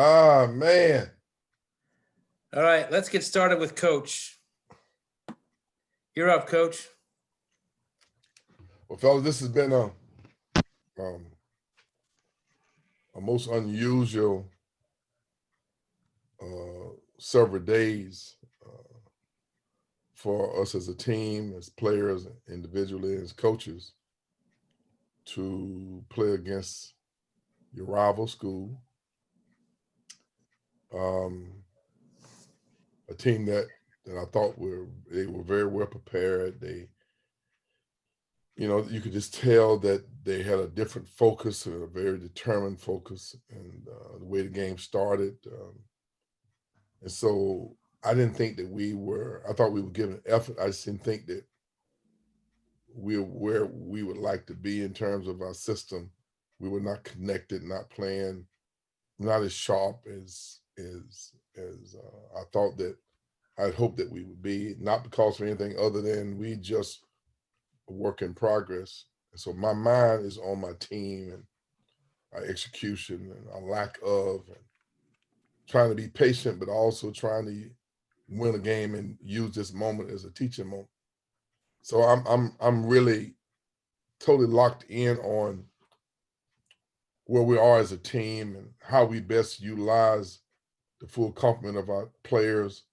Ah, man. All right, let's get started with Coach. You're up, Coach. Well, fellas, this has been a most unusual several days for us as a team, as players, individually, as coaches, to play against your rival school, a team that I thought they were very well prepared. You could just tell that they had a different focus, a very determined focus, and the way the game started. And so I didn't think that I thought we were giving effort. I just didn't think that we're where we would like to be in terms of our system. We were not connected, not playing, not as sharp as I thought that I'd hoped that we would be, not because of anything other than we just a work in progress. And so my mind is on my team and our execution and our lack of, and trying to be patient, but also trying to win a game and use this moment as a teaching moment. So I'm really totally locked in on where we are as a team and how we best utilize the full complement of our players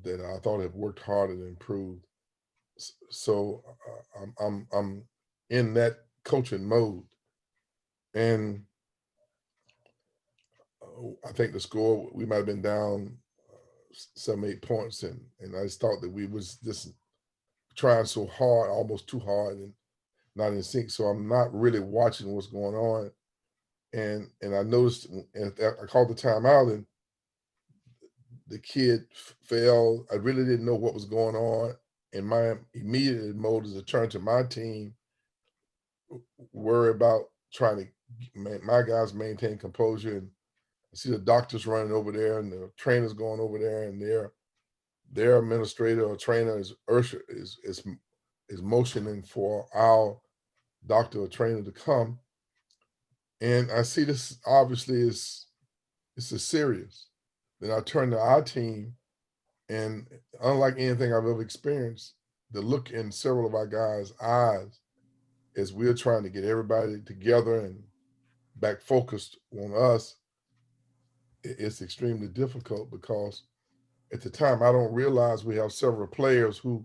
that I thought have worked hard and improved. So I'm in that coaching mode, and I think the score, we might have been down 7-8 points, and I just thought that we was just trying so hard, almost too hard, and not in sync. So I'm not really watching what's going on, and I noticed, and I called the timeout, and the kid fell. I really didn't know what was going on, and my immediate mode is to turn to my team, worry about trying to my guys maintain composure. And I see the doctors running over there and the trainers going over there, and their administrator or trainer is motioning for our doctor or trainer to come. And I see this obviously it's a serious. Then I turn to our team, and unlike anything I've ever experienced, the look in several of our guys' eyes as we're trying to get everybody together and back focused on us, it's extremely difficult, because at the time I don't realize we have several players who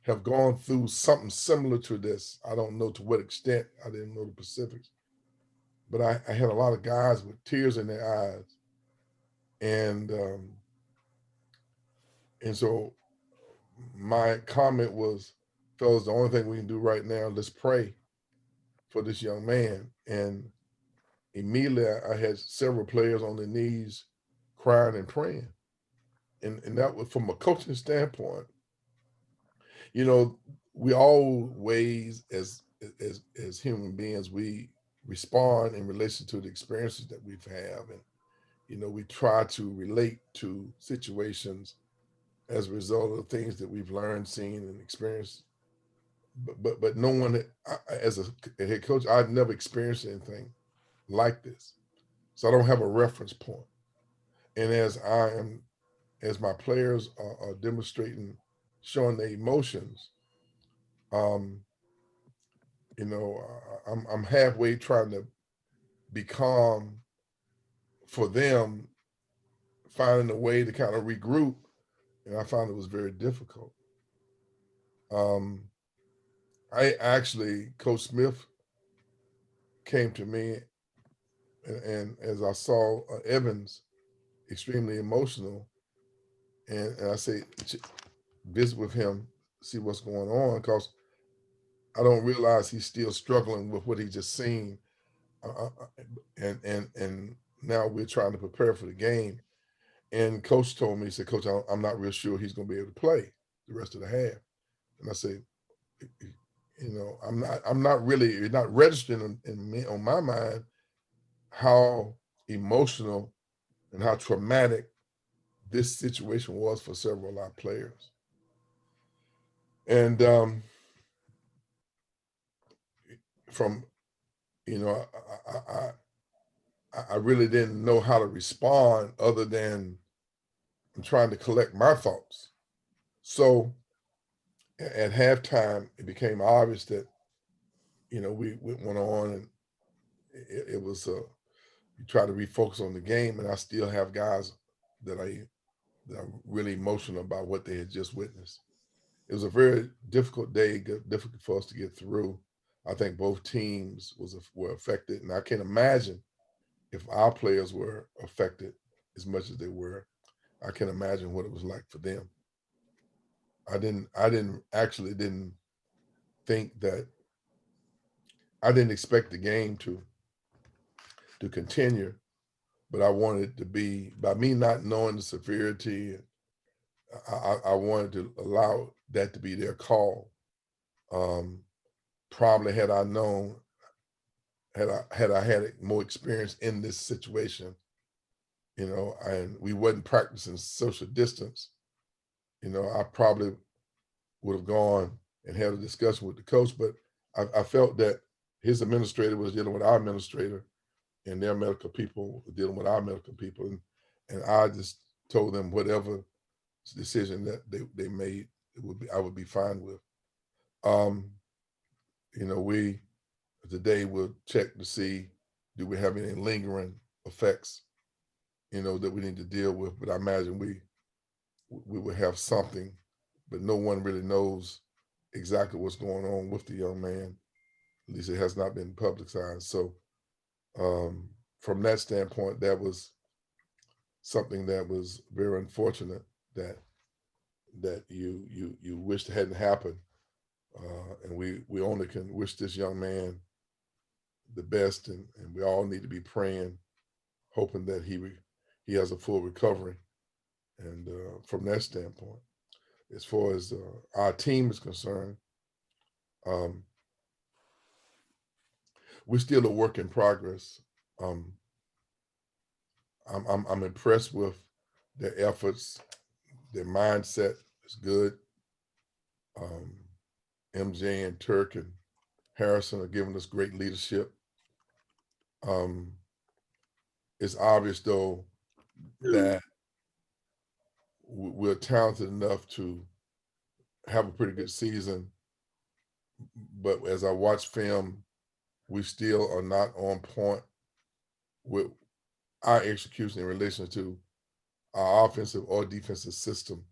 have gone through something similar to this. I don't know to what extent. I didn't know the specifics, but I had a lot of guys with tears in their eyes, and so my comment was, fellas, the only thing we can do right now, let's pray for this young man. And immediately I had several players on their knees crying and praying. And that was from a coaching standpoint. We always, as human beings, we respond in relation to the experiences that we've had. And, we try to relate to situations as a result of the things that we've learned, seen, and experienced. But no one, as a head coach, I've never experienced anything like this. So I don't have a reference point. And as my players are demonstrating, showing their emotions, I'm halfway trying to be calm for them, finding a way to kind of regroup, and I found it was very difficult. Coach Smith came to me, and as I saw Evans extremely emotional, and I say, visit with him, see what's going on, because I don't realize he's still struggling with what he just seen, and now we're trying to prepare for the game. And Coach told me, he said, Coach, I'm not real sure he's going to be able to play the rest of the half. And I said, I'm not really, you're not registering on my mind how emotional and how traumatic this situation was for several of our players. And from, I really didn't know how to respond other than I'm trying to collect my thoughts. So at halftime, it became obvious that, we went on, and it was you try to refocus on the game, and I still have guys that are really emotional about what they had just witnessed. It was a very difficult day, difficult for us to get through. I think both teams were affected, and I can't imagine if our players were affected as much as they were. I can imagine what it was like for them. I didn't think that I didn't expect the game to continue, but I wanted it to be, by me not knowing the severity, I wanted to allow that to be their call. Probably had I known, had I had more experience in this situation, and we wasn't practicing social distance, I probably would have gone and had a discussion with the coach. But I felt that his administrator was dealing with our administrator, and their medical people were dealing with our medical people, and I just told them whatever decision that they made, I would be fine with. We today will check to see, do we have any lingering effects, that we need to deal with. But I imagine we would have something, but no one really knows exactly what's going on with the young man. At least it has not been publicized. So from that standpoint, that was something that was very unfortunate, that you wished hadn't happened. And we only can wish this young man the best, and we all need to be praying, hoping that he has a full recovery. And from that standpoint, as far as our team is concerned, we're still a work in progress. I'm impressed with their efforts. Their mindset is good. MJ and Turk and Harrison are giving us great leadership. It's obvious, though, that we're talented enough to have a pretty good season. But as I watch film, we still are not on point with our execution in relation to our offensive or defensive system.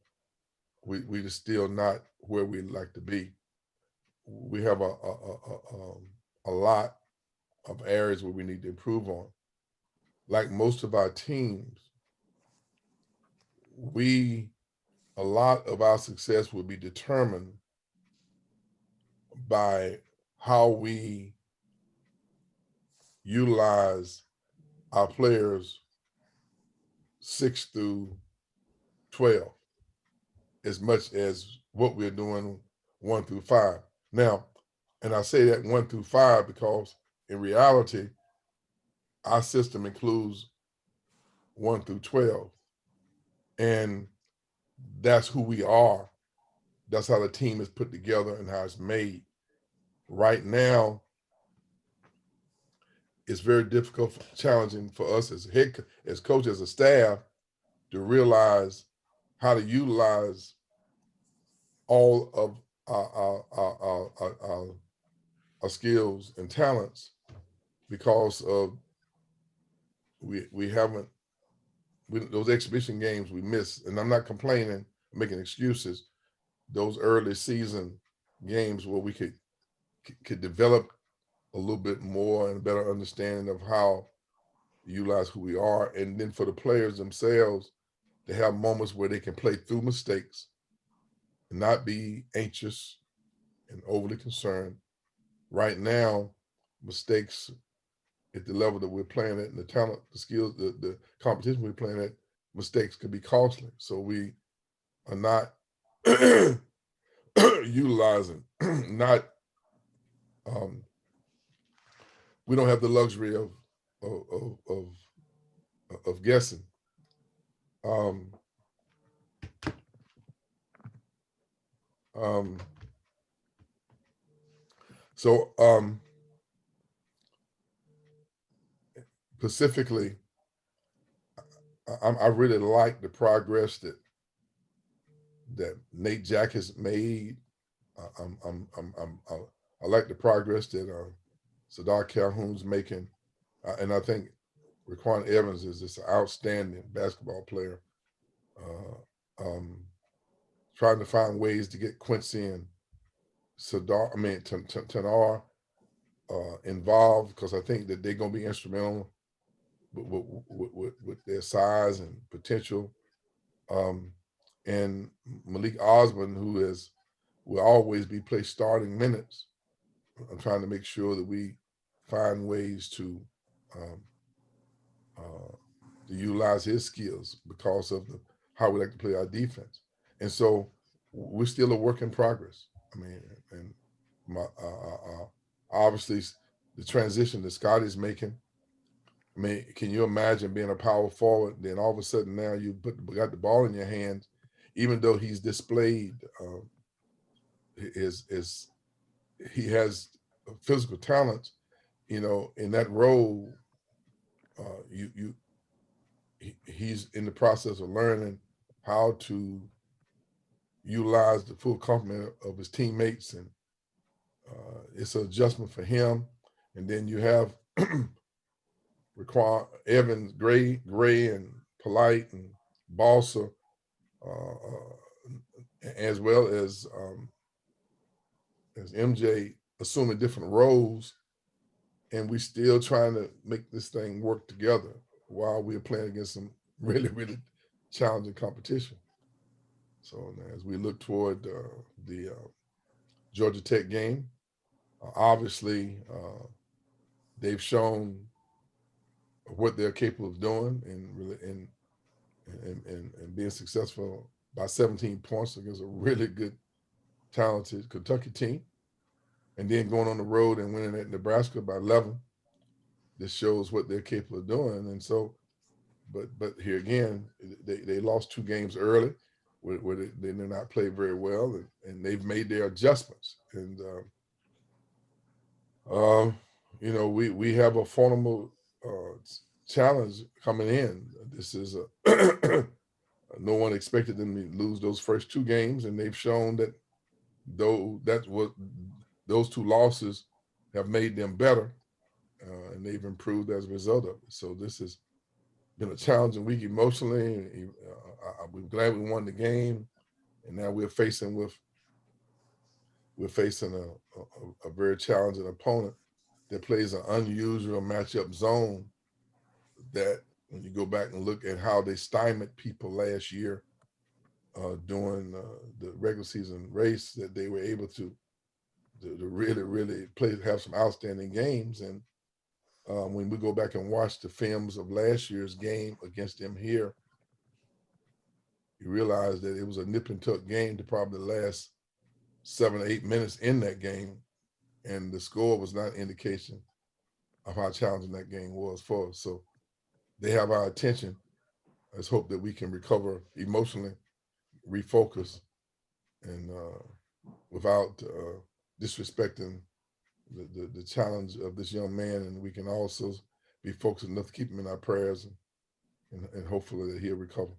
We just still not where we'd like to be. We have a lot of areas where we need to improve on. Like most of our teams, a lot of our success will be determined by how we utilize our players 6 through 12 as much as what we're doing 1 through 5. Now, and I say that 1 through 5 because in reality, our system includes 1 through 12. And that's who we are. That's how the team is put together and how it's made. Right now, it's very difficult, challenging for us as coach, as a staff, to realize how to utilize all of our skills and talents, because of those exhibition games we missed. And I'm not complaining, making excuses. Those early season games where we could develop a little bit more and a better understanding of how to utilize who we are. And then for the players themselves to have moments where they can play through mistakes and not be anxious and overly concerned. Right now, mistakes at the level that we're playing at, and the talent, the skills, the competition we're playing at, mistakes could be costly. So we are not utilizing, we don't have the luxury of guessing. specifically, I really like the progress that Nate Jack has made. I like the progress that Sadar Calhoun's making, and I think Raquan Evans is just an outstanding basketball player. Trying to find ways to get Quincy and Tanar involved, because I think that they're going to be instrumental with their size and potential. And Malik Osmond, who will always be play starting minutes. I'm trying to make sure that we find ways to utilize his skills because of how we like to play our defense. And so we're still a work in progress. I mean, and obviously the transition that Scotty's making. I mean, can you imagine being a power forward? Then all of a sudden now you got the ball in your hands, even though he's displayed he has physical talent, in that role. He's in the process of learning how to utilize the full complement of his teammates, and it's an adjustment for him. And then you have Raquan Evans, Gray, and Polite, and Balsa, as well as MJ assuming different roles, and we still trying to make this thing work together while we're playing against some really, really challenging competition. So as we look toward the Georgia Tech game, obviously they've shown what they're capable of doing, and being successful by 17 points against a really good, talented Kentucky team, and then going on the road and winning at Nebraska by 11. This shows what they're capable of doing. And so, but here again, they lost 2 games early where they did not play very well, and they've made their adjustments. And we have a formidable challenge coming in. This is no one expected them to lose those first 2 games, and they've shown that those 2 losses have made them better, and they've improved as a result of it. So this has been a challenging week emotionally. We're glad we won the game, and now we're facing a very challenging opponent that plays an unusual matchup zone. That when you go back and look at how they stymied people last year during the regular season race, that they were able to really, really have some outstanding games. And when we go back and watch the films of last year's game against them here, you realize that it was a nip and tuck game to probably the last 7 or 8 minutes in that game, and the score was not an indication of how challenging that game was for us. So they have our attention. Let's hope that we can recover emotionally, refocus, and without disrespecting the challenge of this young man, and we can also be focused enough to keep him in our prayers, and hopefully that he'll recover.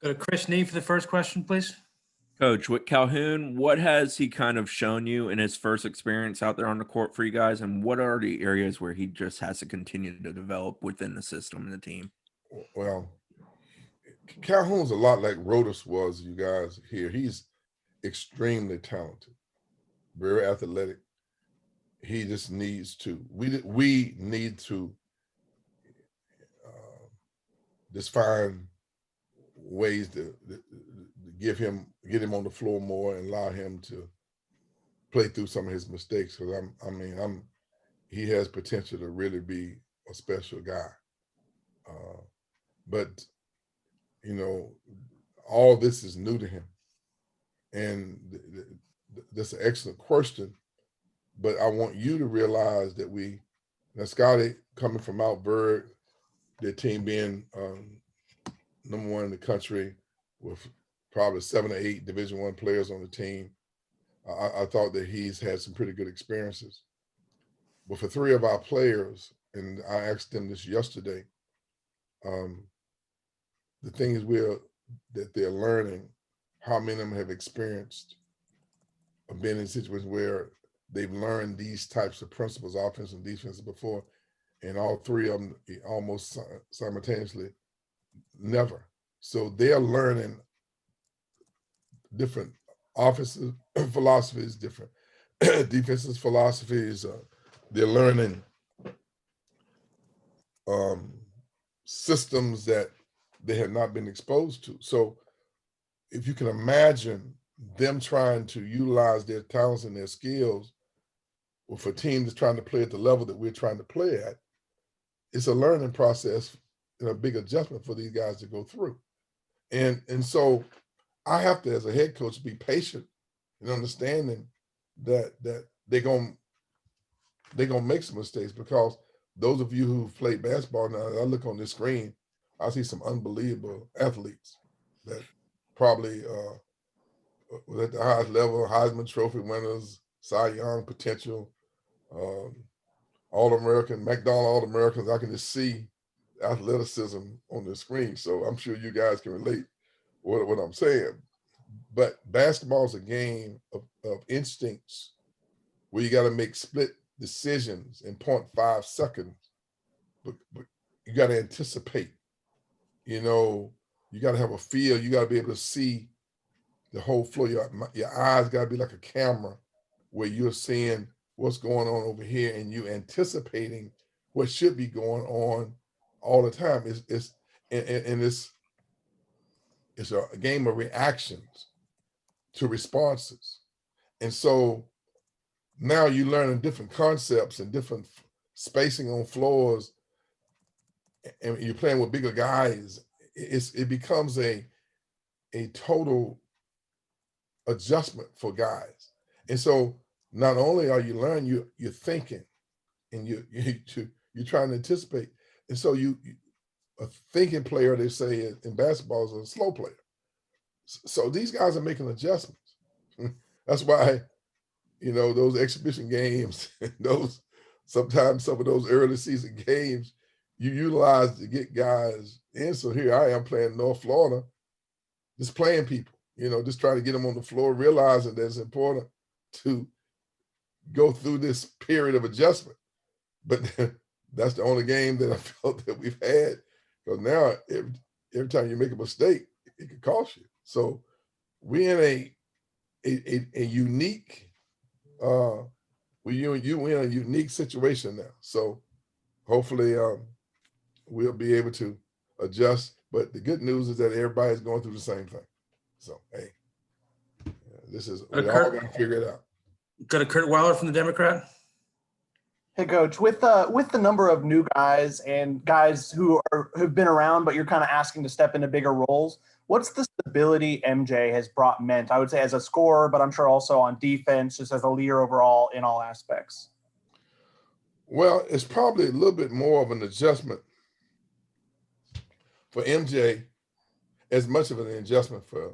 Go to Chris Nee for the first question, please. Coach, with Calhoun, what has he kind of shown you in his first experience out there on the court for you guys, and what are the areas where he just has to continue to develop within the system and the team? Well, Calhoun's a lot like Rodas was, you guys here. He's extremely talented, very athletic. He just needs to, we need to just find ways to get him on the floor more and allow him to play through some of his mistakes. Because he has potential to really be a special guy. But all this is new to him, and that's an excellent question. But I want you to realize that now Scotty coming from Mount Berg, their team being number 1 in the country with probably 7 or 8 Division I players on the team. I thought that he's had some pretty good experiences. But for 3 of our players, and I asked them this yesterday. The thing is that they're learning, how many of them have experienced or been in situations where they've learned these types of principles, offense and defense before, and all three of them almost simultaneously, never. So they're learning different offensive philosophies, different defensive philosophies. They're learning systems that they have not been exposed to. So if you can imagine them trying to utilize their talents and their skills with a team that's trying to play at the level that we're trying to play at, it's a learning process and a big adjustment for these guys to go through. And so I have to, as a head coach, be patient and understanding that they're gonna make some mistakes, because those of you who've played basketball now, I look on this screen, I see some unbelievable athletes that probably was at the highest level, Heisman Trophy winners, Cy Young potential, All-American, McDonald All-Americans. I can just see athleticism on the screen. So I'm sure you guys can relate what I'm saying. But basketball is a game of instincts where you got to make split decisions in 0.5 seconds, but you got to anticipate. You know, you got to have a feel. You got to be able to see the whole floor. Your eyes got to be like a camera where you're seeing what's going on over here and you anticipating what should be going on all the time. It's a game of reactions to responses. And so now you're learning different concepts and different spacing on floors, and you're playing with bigger guys. It becomes a total adjustment for guys. And so not only are you learning, you're thinking, and you're trying to anticipate. And so a thinking player, they say in basketball, is a slow player. So these guys are making adjustments. That's why, you know, those exhibition games, sometimes some of those early season games, you utilize to get guys in. So here I am playing North Florida, just playing people, you know, just trying to get them on the floor, realizing that it's important to go through this period of adjustment. But that's the only game that I felt that we've had, because now every time you make a mistake, it could cost you. So we're in a unique, we're in a unique situation now. So hopefully we'll be able to adjust. But the good news is that everybody's going through the same thing. So hey, we all got to figure it out. Go to Kurt Weiler from the Democrat. Hey, Coach, with the number of new guys and guys who've been around, but you're kind of asking to step into bigger roles, what's the stability MJ has meant? I would say as a scorer, but I'm sure also on defense, just as a leader overall in all aspects. Well, it's probably a little bit more of an adjustment for MJ, as much of an adjustment for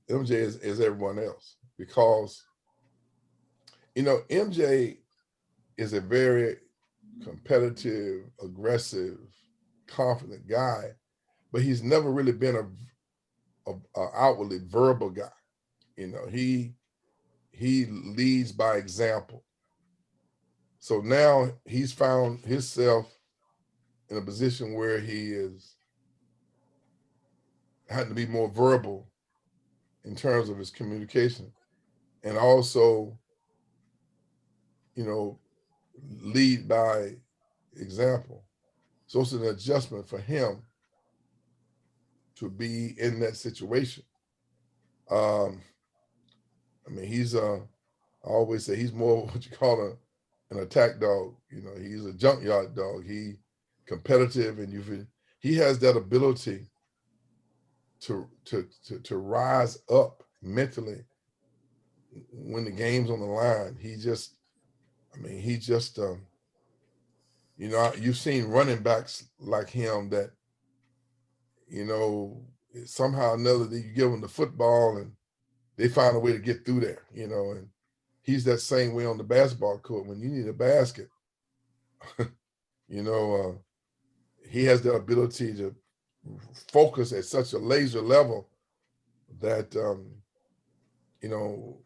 MJ as everyone else, because, you know, MJ is a very competitive, aggressive, confident guy, but he's never really been a outwardly verbal guy. You know, he leads by example. So now he's found himself in a position where he is had to be more verbal in terms of his communication, and also, you know, lead by example. So it's an adjustment for him to be in that situation. I mean, I always say he's more what you call an attack dog. You know, he's a junkyard dog. He competitive, and he has that ability to rise up mentally when the game's on the line. You know, you've seen running backs like him that, you know, somehow or another that you give them the football and they find a way to get through there, you know, and he's that same way on the basketball court. When you need a basket, you know, he has the ability to focus at such a laser level that, you know,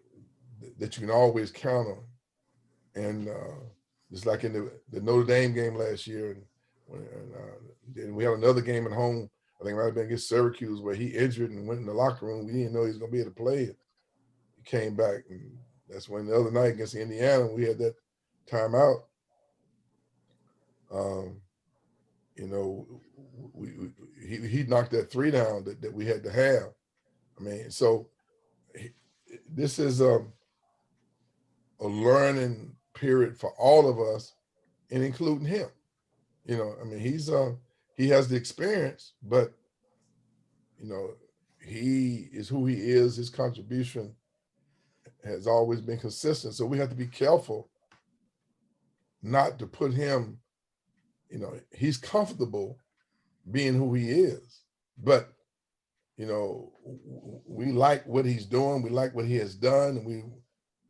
that you can always count on. And just like in the Notre Dame game last year, and then we had another game at home, I think it might have been against Syracuse, where he injured and went in the locker room. We didn't know he was going to be able to play it. He came back, and that's when the other night against Indiana, we had that timeout. You know, he knocked that three down that we had to have. I mean, so this is a learning period for all of us, and including him. You know, I mean, he has the experience, but you know, he is who he is. His contribution has always been consistent. So we have to be careful not to put him, you know, he's comfortable being who he is, but you know, we like what he's doing. We like what he has done, and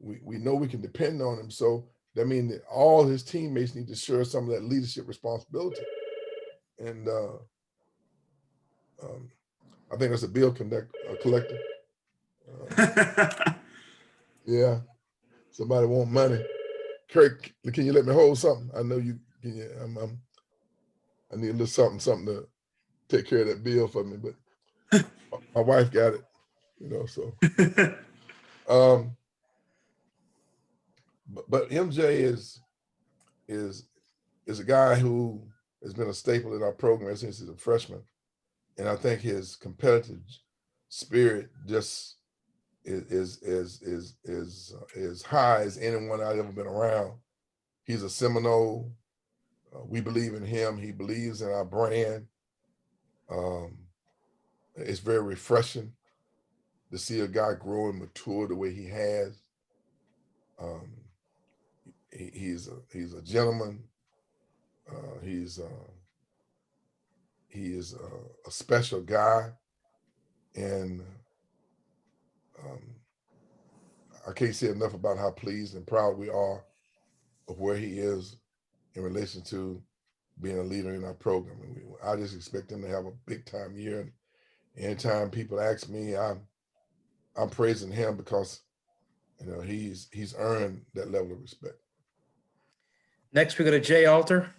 we know we can depend on him. So that means that all his teammates need to share some of that leadership responsibility. And I think that's a bill collector. Yeah, somebody want money. Kirk, can you let me hold something? I know you can. I need a little something to take care of that bill for me, but my wife got it, you know. So, but MJ is a guy who has been a staple in our program since he's a freshman, and I think his competitive spirit just is as high as anyone I've ever been around. He's a Seminole. We believe in him. He believes in our brand. It's very refreshing to see a guy grow and mature the way he has. He's a gentleman. He is a special guy, and I can't say enough about how pleased and proud we are of where he is in relation to being a leader in our program. And I just expect him to have a big time year. And anytime people ask me, I'm praising him because, you know, he's earned that level of respect. Next, we go to Jay Alter.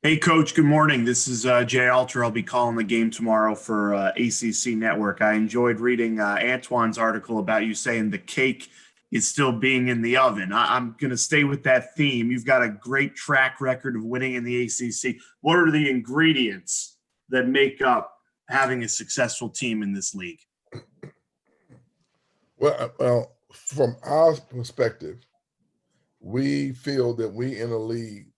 Hey, Coach, good morning. This is Jay Alter. I'll be calling the game tomorrow for ACC Network. I enjoyed reading Antwan's article about you saying the cake is still being in the oven. I'm going to stay with that theme. You've got a great track record of winning in the ACC. What are the ingredients that make up having a successful team in this league? Well, from our perspective, we feel that we in a league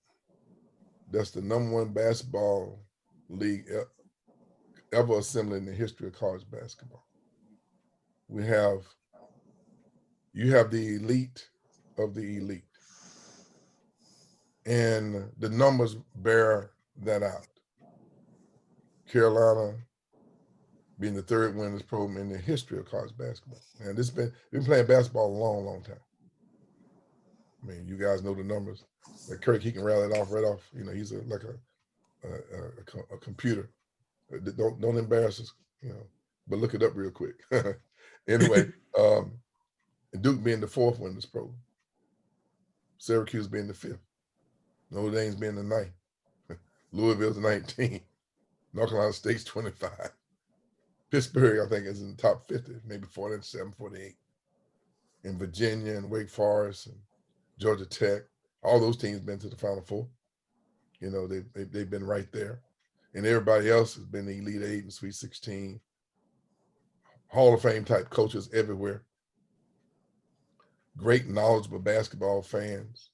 that's the #1 basketball league ever assembled in the history of college basketball. You have the elite of the elite, and the numbers bear that out. Carolina being the 3rd winningest program in the history of college basketball. And this been playing basketball a long, long time. I mean, you guys know the numbers. Like Kirk, he can rattle it off right off. You know, he's like a computer. Don't embarrass us, you know, but look it up real quick. Anyway, Duke being the 4th winningest program, Syracuse being the 5th, Notre Dame's being the 9th, Louisville's 19, North Carolina State's 25. Pittsburgh, I think, is in the top 50, maybe 47, 48. And Virginia and Wake Forest and Georgia Tech, all those teams been to the Final Four. You know, they've been right there. And everybody else has been the Elite 8 and Sweet 16. Hall of Fame type coaches everywhere. Great knowledgeable basketball fans.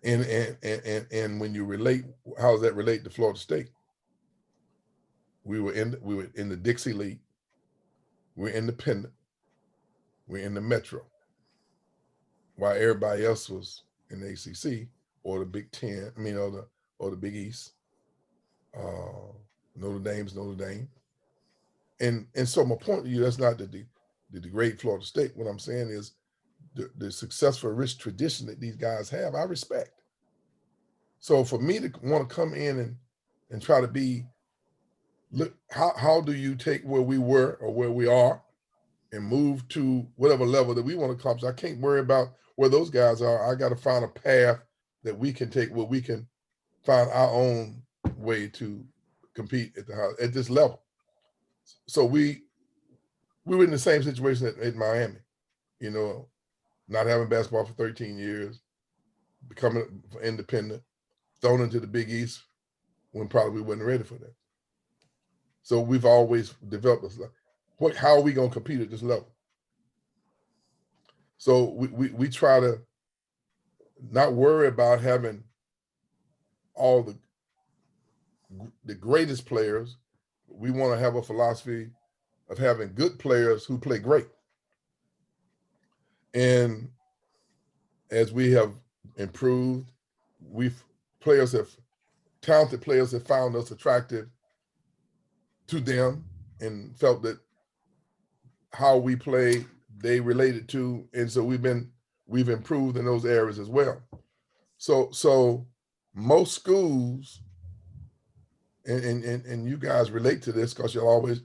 And when you relate, how does that relate to Florida State? We were in the Dixie League. We're independent. We're in the Metro. While everybody else was in the ACC or the Big Ten, or the Big East. Notre Dame's Notre Dame. And so my point to you, that's not to degrade Florida State. What I'm saying is the successful, rich tradition that these guys have, I respect. So for me to want to come in and try to be, look, how do you take where we were or where we are and move to whatever level that we want to accomplish? I can't worry about where those guys are. I got to find a path that we can take where we can find our own way to compete at this level. So we were in the same situation at Miami, you know, not having basketball for 13 years, becoming independent, thrown into the Big East when probably we wasn't ready for that. So we've always developed this. How are we going to compete at this level? So we try to not worry about having all the greatest players. We want to have a philosophy of having good players who play great. And as we have improved, talented players have found us attractive to them and felt that how we play, they related to. And so we've improved in those areas as well. So most schools, and you guys relate to this because you'll always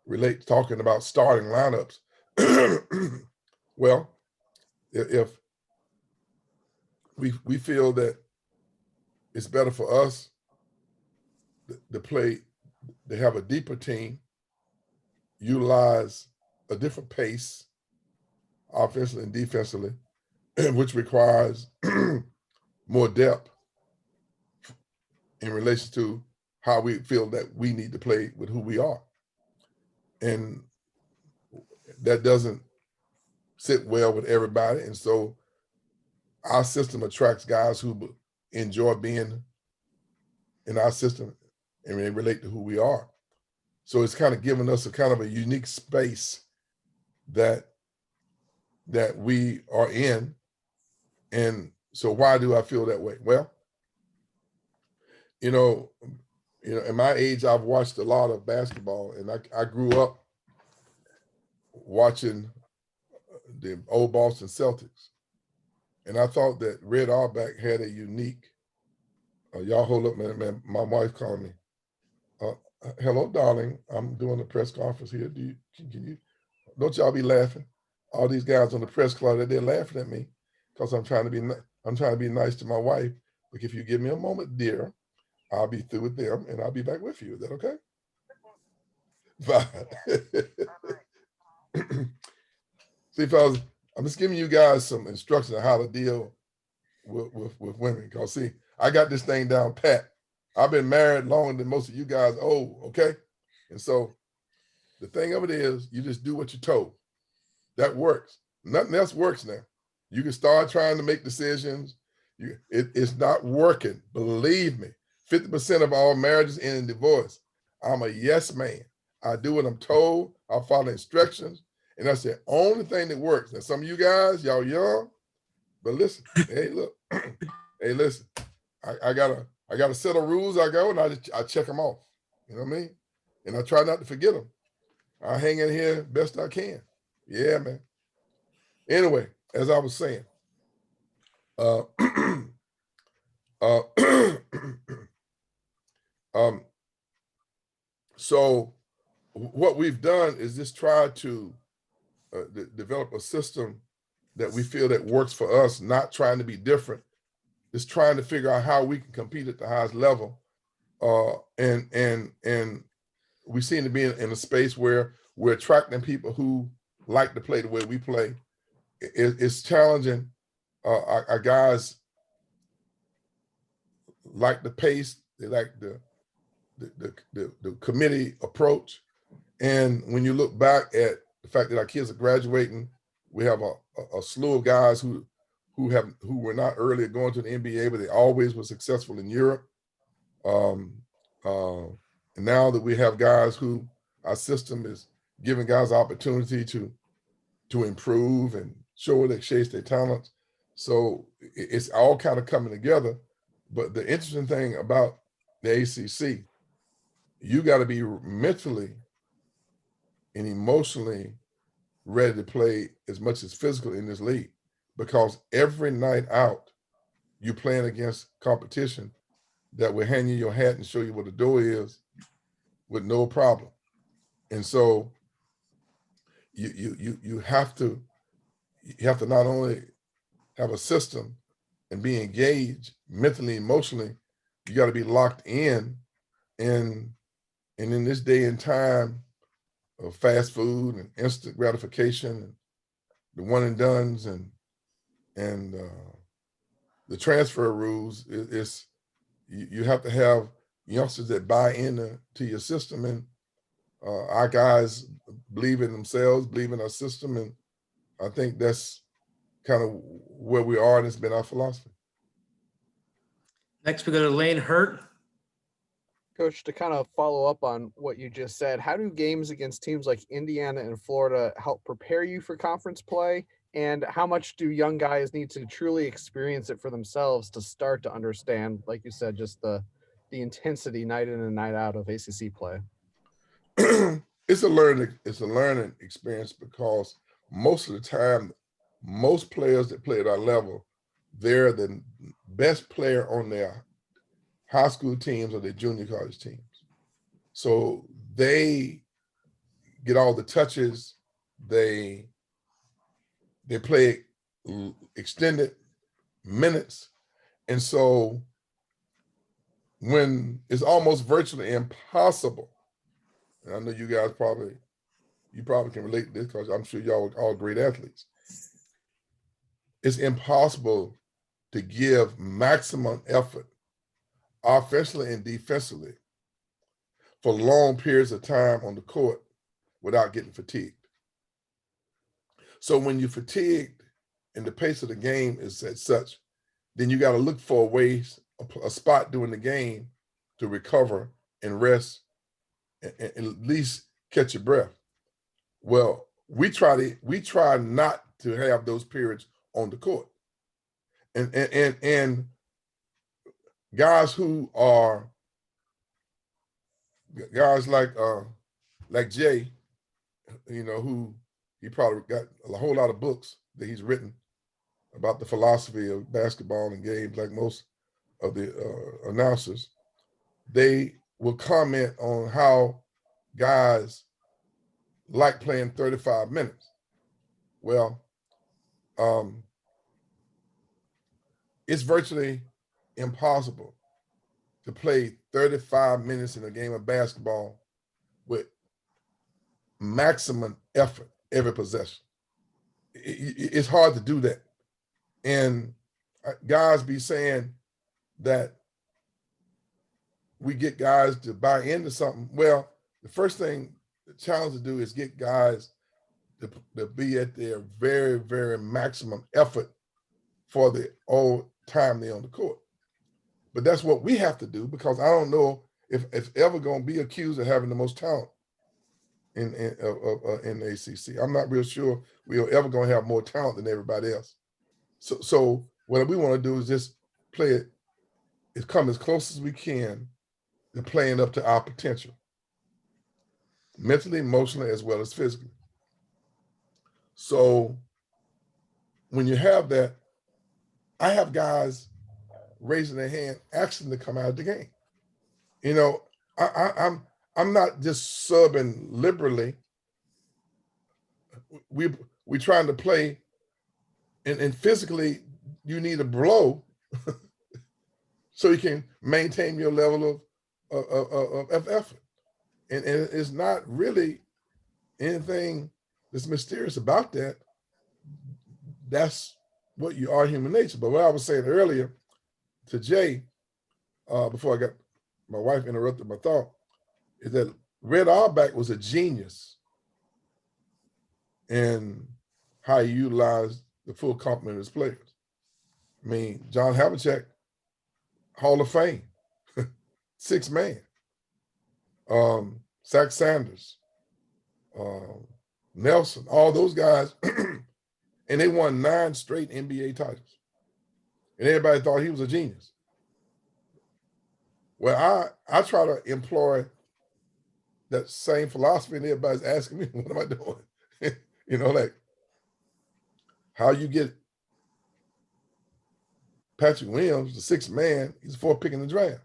relate talking about starting lineups. Well, if we feel that it's better for us to have a deeper team, utilize a different pace, offensively and defensively, which requires more depth in relation to how we feel that we need to play with who we are. And that doesn't sit well with everybody. And so our system attracts guys who enjoy being in our system and they relate to who we are. So it's kind of given us a kind of a unique space that we are in. And so why do I feel that way? Well, you know, in my age, I've watched a lot of basketball, and I grew up watching the old Boston Celtics. And I thought that Red Auerbach had a unique, y'all hold up, man, my wife called me. Hello, darling, I'm doing a press conference here. Don't y'all be laughing? All these guys on the press club, they're laughing at me because I'm trying to be nice to my wife. But if you give me a moment, dear, I'll be through with them and I'll be back with you. Is that okay? Bye. See, fellas, I'm just giving you guys some instructions on how to deal with women. Because see, I got this thing down pat. I've been married longer than most of you guys old, okay? And so the thing of it is, you just do what you're told. That works. Nothing else works now. You can start trying to make decisions. It's not working. Believe me. 50% of all marriages end in divorce. I'm a yes man. I do what I'm told. I follow instructions. And that's the only thing that works. Now, some of you guys, y'all young, but listen, hey, look, hey, listen, I got a set of rules I go and I check them off. You know what I mean? And I try not to forget them. I hang in here best I can. Yeah, man. Anyway, as I was saying, so what we've done is just try to develop a system that we feel that works for us, not trying to be different, just trying to figure out how we can compete at the highest level. And we seem to be in a space where we're attracting people who like to play the way we play. It's challenging. Our guys like the pace. They like the committee approach. And when you look back at the fact that our kids are graduating, we have a slew of guys who were not earlier going to the NBA, but they always were successful in Europe. And now that we have guys who our system is giving guys opportunity to improve and show they chase their talents. So it's all kind of coming together. But the interesting thing about the ACC, you got to be mentally and emotionally ready to play as much as physical in this league, because every night out, you're playing against competition that will hand you your hat and show you what the door is with no problem. And so you have to not only have a system and be engaged mentally, emotionally, you got to be locked in. And in this day and time of fast food and instant gratification and the one and dones and the transfer rules, you have to have youngsters that buy into your system. And our guys believe in themselves, believe in our system. And I think that's kind of where we are, and it's been our philosophy. Next, we go to Lane Hurt. Coach, to kind of follow up on what you just said, how do games against teams like Indiana and Florida help prepare you for conference play? And how much do young guys need to truly experience it for themselves to start to understand, like you said, just the intensity night in and night out of ACC play? It's a learning experience, because most of the time, most players that play at our level, they're the best player on their high school teams or their junior college teams. So they get all the touches, they play extended minutes. And so when it's almost virtually impossible, and I know you guys probably can relate to this because I'm sure y'all are all great athletes. It's impossible to give maximum effort offensively and defensively for long periods of time on the court without getting fatigued. So when you're fatigued and the pace of the game is at such, then you got to look for a spot during the game to recover and rest and at least catch your breath. Well, we try not to have those periods on the court. And guys who are guys like Jay, who he probably got a whole lot of books that he's written about the philosophy of basketball and games, like most of the announcers. They will comment on how guys like playing 35 minutes. Well, it's virtually impossible to play 35 minutes in a game of basketball with maximum effort every possession. It's hard to do that. And guys be saying that we get guys to buy into something. Well, the first thing, the challenge to do is get guys to be at their very, very maximum effort for the whole time they're on the court. But that's what we have to do, because I don't know if ever going to be accused of having the most talent in the ACC. I'm not real sure we are ever going to have more talent than everybody else. So what we want to do is just play it, come as close as we can to playing up to our potential, mentally, emotionally, as well as physically. So when you have that, I have guys raising their hand, asking to come out of the game. I'm not just subbing liberally. We trying to play, and physically you need a blow so you can maintain your level of effort. And it's not really anything that's mysterious about that. That's what you are, human nature. But what I was saying earlier to Jay, before I got my wife interrupted my thought, is that Red Auerbach was a genius in how he utilized the full complement of his players. I mean, John Havlicek, Hall of Fame, 6-man. Zach Sanders, Nelson, all those guys, and they won 9 straight NBA titles. And everybody thought he was a genius. Well, I try to employ that same philosophy, and everybody's asking me, what am I doing? Like how you get Patrick Williams, the sixth man, he's the fourth pick in the draft.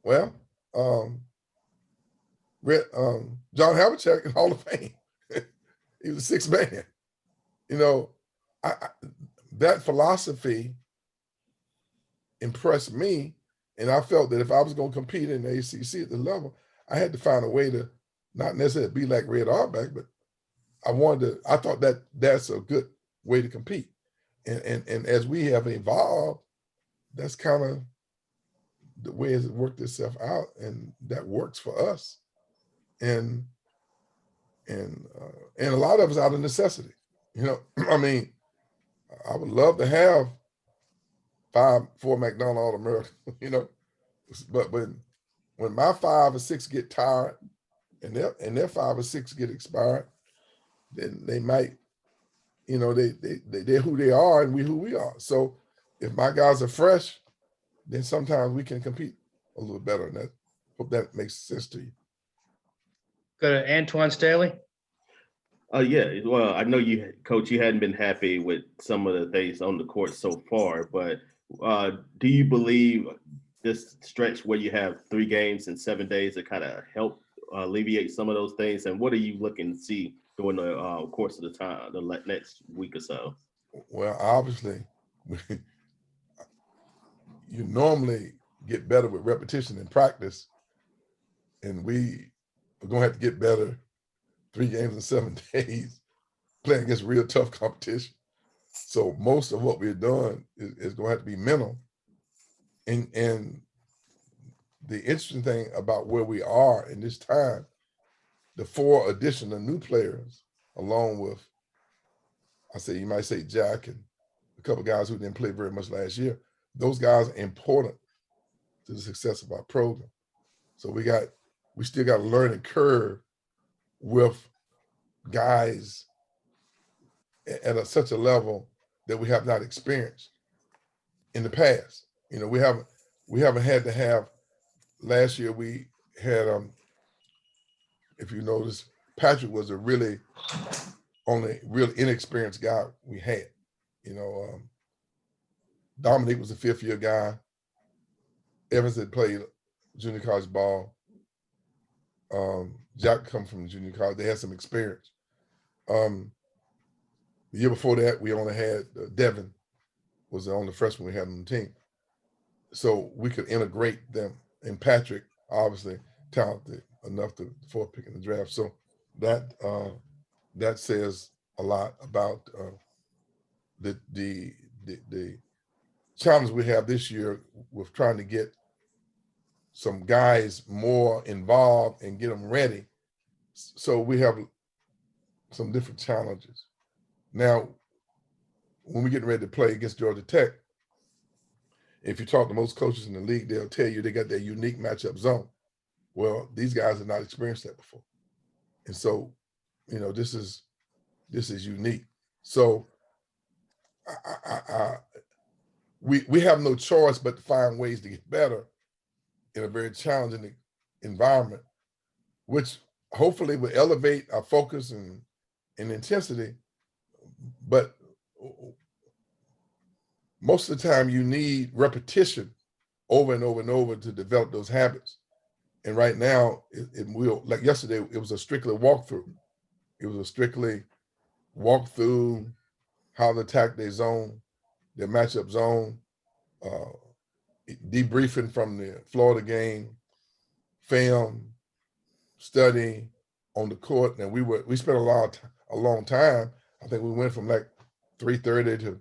Well, John Havlicek in Hall of Fame. He was the sixth man. You know, that philosophy impressed me, and I felt that if I was going to compete in the ACC at the level, I had to find a way to not necessarily be like Red Auerbach, but I thought that that's a good way to compete. And as we have evolved, that's kind of the way it's worked itself out, and that works for us. And a lot of it's out of necessity. You know, I mean, I would love to have 4 McDonald All-American, you know, but when my 5 or 6 get tired and their 5 or 6 get expired, then they might, you know, they're who they are and we who we are. So if my guys are fresh, then sometimes we can compete a little better. And that, hope that makes sense to you. Go to Antwan Staley. Yeah. Well, I know you, Coach, you hadn't been happy with some of the things on the court so far, but do you believe this stretch where you have 3 games in 7 days to kind of help alleviate some of those things? And what are you looking to see during the course of the time, the next week or so? Well, obviously, you normally get better with repetition and practice, and we are going to have to get better 3 games in 7 days playing against real tough competition. So most of what we're doing is going to have to be mental. And the interesting thing about where we are in this time, the 4 additional new players, along with, you might say Jack and a couple of guys who didn't play very much last year, those guys are important to the success of our program. So we still got a learning curve with guys at such a level that we have not experienced in the past. You know, we haven't had to have. Last year we had, if you notice, Patrick was a really only real inexperienced guy we had. You know, Dominic was a 5th-year guy. Evans had played junior college ball. Jack come from junior college. They had some experience. The year before that, we only had Devin was the only freshman we had on the team. So we could integrate them. And Patrick, obviously, talented enough to 4th pick in the draft. So that says a lot about the challenge we have this year with trying to get some guys more involved and get them ready. So we have some different challenges. Now, when we get ready to play against Georgia Tech, if you talk to most coaches in the league, they'll tell you they got their unique matchup zone. Well, these guys have not experienced that before. And so, you know, this is unique. So we have no choice but to find ways to get better in a very challenging environment, which hopefully will elevate our focus and intensity. But most of the time you need repetition over and over and over to develop those habits. And right now, it will, like yesterday, it was a strictly walkthrough. It was a strictly walkthrough how to attack their zone, their matchup zone, debriefing from the Florida game, film, study on the court. And we spent a long time. I think we went from like 3:30 to,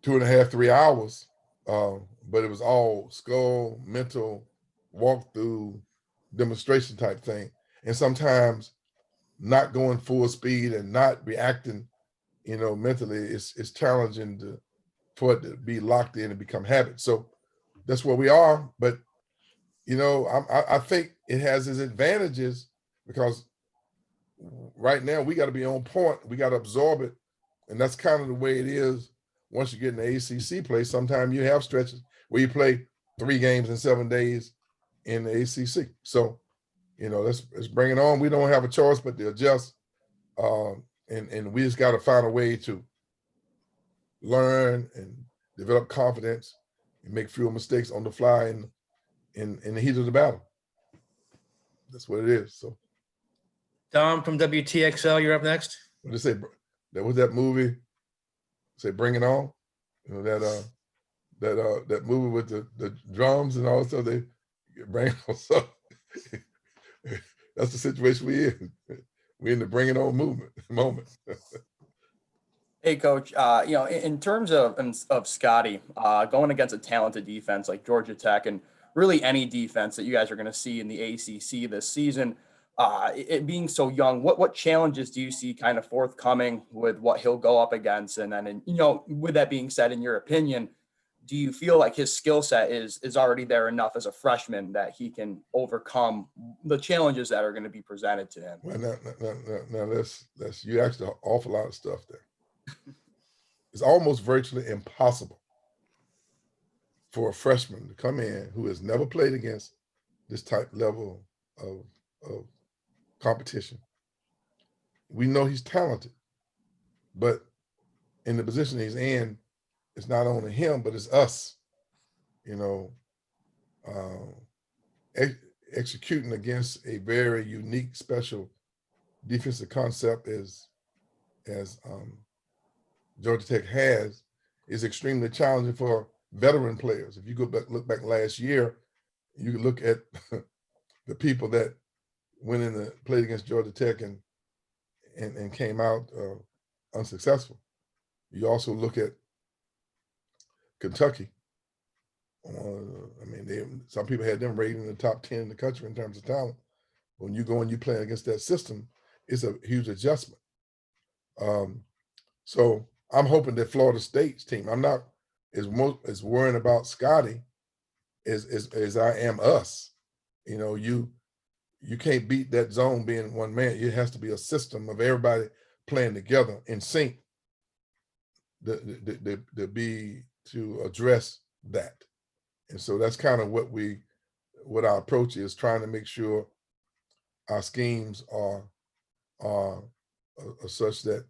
2.5, 3 hours. But it was all skull, mental, walkthrough, demonstration type thing. And sometimes not going full speed and not reacting, mentally, it's challenging for it to be locked in and become habit. So that's where we are. But, I think it has its advantages because right now we got to be on point. We got to absorb it. And that's kind of the way it is. Once you get in the ACC play, sometimes you have stretches where you play 3 games in 7 days in the ACC. So, let's bring it on. We don't have a choice but to adjust. And we just got to find a way to learn and develop confidence and make fewer mistakes on the fly in the heat of the battle. That's what it is. So, Dom from WTXL, you're up next. what did they say? That was that movie. Say, Bring It On. You know that movie with the drums and all that stuff. They bring it on. So that's the situation we in. We in the Bring It On moment. Hey, Coach. In terms of Scotty going against a talented defense like Georgia Tech, and really any defense that you guys are going to see in the ACC this season, it being so young, what challenges do you see kind of forthcoming with what he'll go up against? And then, with that being said, in your opinion, do you feel like his skill set is already there enough as a freshman that he can overcome the challenges that are going to be presented to him? Well, now that's you asked an awful lot of stuff there. It's almost virtually impossible for a freshman to come in who has never played against this type level of competition. We know he's talented, but in the position he's in, it's not only him, but it's us, executing against a very unique, special defensive concept as Georgia Tech has, is extremely challenging for veteran players. If you look back last year, you look at the people that went in and played against Georgia Tech and came out unsuccessful. You also look at Kentucky. Some people had them rated in the top 10 in the country in terms of talent. When you go and you play against that system, it's a huge adjustment. So I'm hoping that Florida State's team, I'm not as worrying about Scotty as I am us. You can't beat that zone being one man. It has to be a system of everybody playing together in sync to address that. And so that's kind of what our approach is, trying to make sure our schemes are such that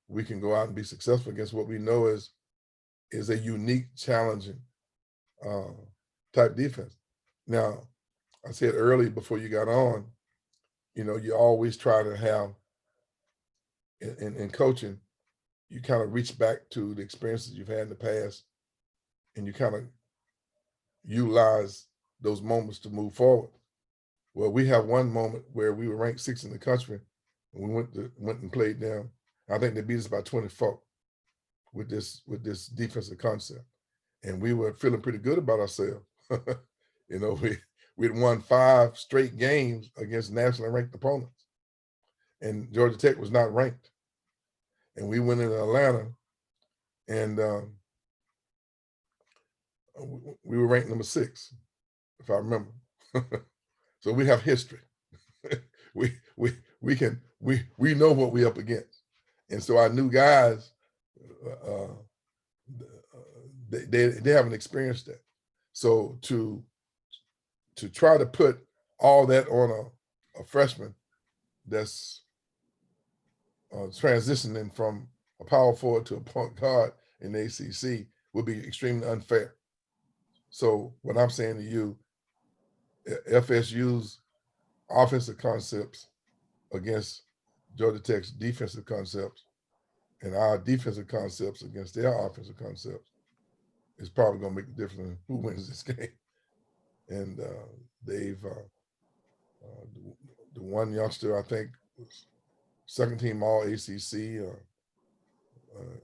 we can go out and be successful against what we know is a unique, challenging type defense. Now, I said earlier before you got on, you always try to have, in coaching, you kind of reach back to the experiences you've had in the past, and you kind of utilize those moments to move forward. Well, we have one moment where we were ranked 6th in the country, and we went and played them. I think they beat us by 24 with this defensive concept, and we were feeling pretty good about ourselves. We'd won 5 straight games against nationally ranked opponents, and Georgia Tech was not ranked. And we went into Atlanta, and we were ranked number 6, if I remember. So we have history. we know what we're up against, and so our new guys, they haven't experienced that. So to try to put all that on a freshman that's transitioning from a power forward to a point guard in the ACC would be extremely unfair. So what I'm saying to you, FSU's offensive concepts against Georgia Tech's defensive concepts, and our defensive concepts against their offensive concepts, is probably going to make a difference in who wins this game. And they've the one youngster, I think, was second team all ACC,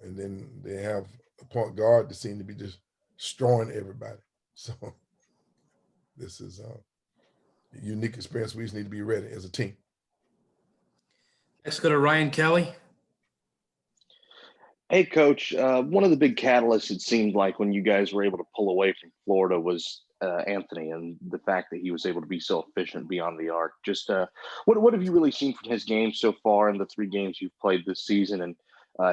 and then they have a point guard that seemed to be just destroying everybody. So this is a unique experience. We just need to be ready as a team. Let's go to Ryan Kelly. Hey, Coach. One of the big catalysts, it seemed like, when you guys were able to pull away from Florida was Anthony, and the fact that he was able to be so efficient beyond the arc. Just what have you really seen from his game so far in the 3 games you've played this season, and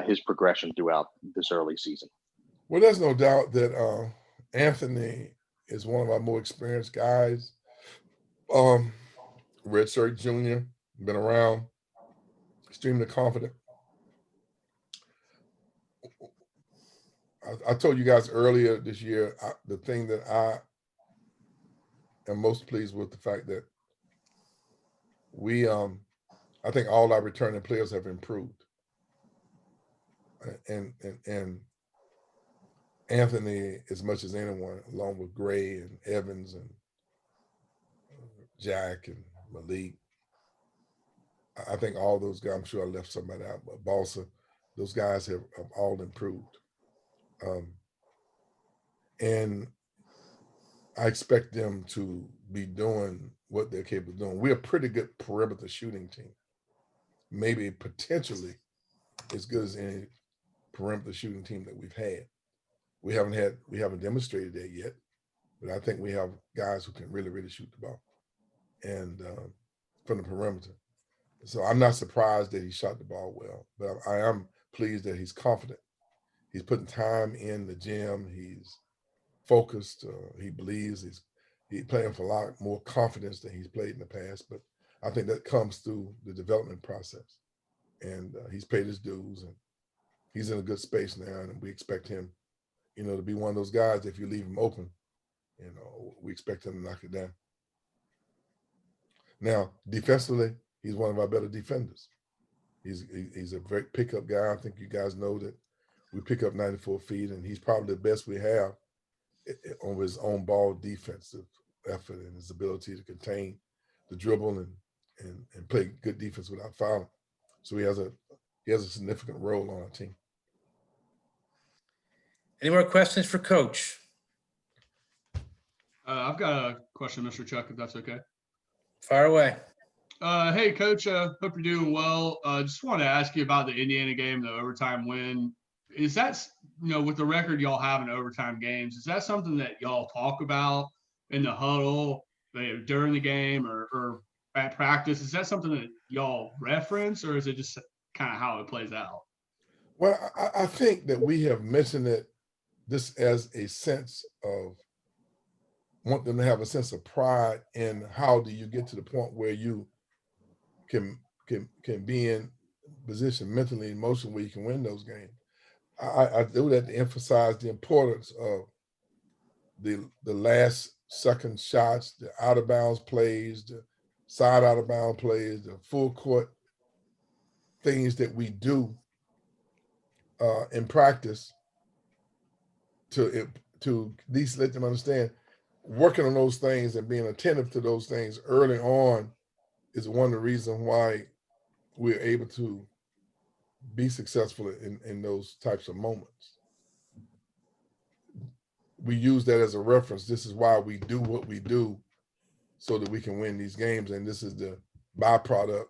his progression throughout this early season? Well, there's no doubt that Anthony is one of our more experienced guys. Redshirt junior, been around, extremely confident. I told you guys earlier this year, the thing that I am most pleased with the fact that we, I think all our returning players have improved. And Anthony, as much as anyone, along with Gray and Evans and Jack and Malik, I think all those guys, I'm sure I left somebody out, but Balsa, those guys have all improved. And I expect them to be doing what they're capable of doing. We're a pretty good perimeter shooting team. Maybe potentially as good as any perimeter shooting team that we've had. We haven't demonstrated that yet, but I think we have guys who can really, really shoot the ball and from the perimeter. So I'm not surprised that he shot the ball well, but I am pleased that he's confident. He's putting time in the gym. He's focused. He believes he's playing for a lot more confidence than he's played in the past. But I think that comes through the development process. And he's paid his dues, and he's in a good space now. And we expect him, to be one of those guys. If you leave him open, we expect him to knock it down. Now, defensively, he's one of our better defenders. He's a great pickup guy. I think you guys know that we pick up 94 feet, and he's probably the best we have on his own ball defensive effort and his ability to contain the dribble and play good defense without fouling. So he has a significant role on our team. Any more questions for Coach? I've got a question, Mr. Chuck, if that's okay. Fire away. Hey, Coach, hope you're doing well. Just want to ask you about the Indiana game, the overtime win. Is that, with the record y'all have in overtime games, is that something that y'all talk about in the huddle during the game or at practice? Is that something that y'all reference, or is it just kind of how it plays out? Well, I think that we have mentioned it just as a sense of want them to have a sense of pride in how do you get to the point where you can be in position mentally, emotionally, where you can win those games. I do that to emphasize the importance of the last second shots, the out of bounds plays, the side out of bounds plays, the full court things that we do in practice to at least let them understand working on those things and being attentive to those things early on is one of the reasons why we're able to be successful in those types of moments. We use that as a reference. This is why we do what we do so that we can win these games. And this is the byproduct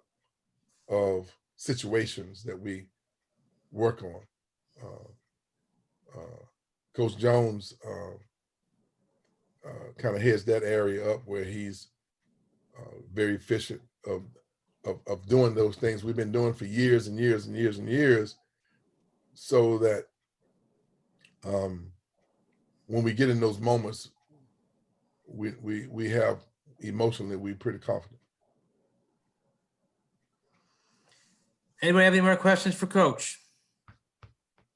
of situations that we work on. Coach Jones kind of heads that area up where he's very efficient of doing those things we've been doing for years and years and years and years, so that when we get in those moments, we have emotionally, we're pretty confident. Anybody have any more questions for Coach?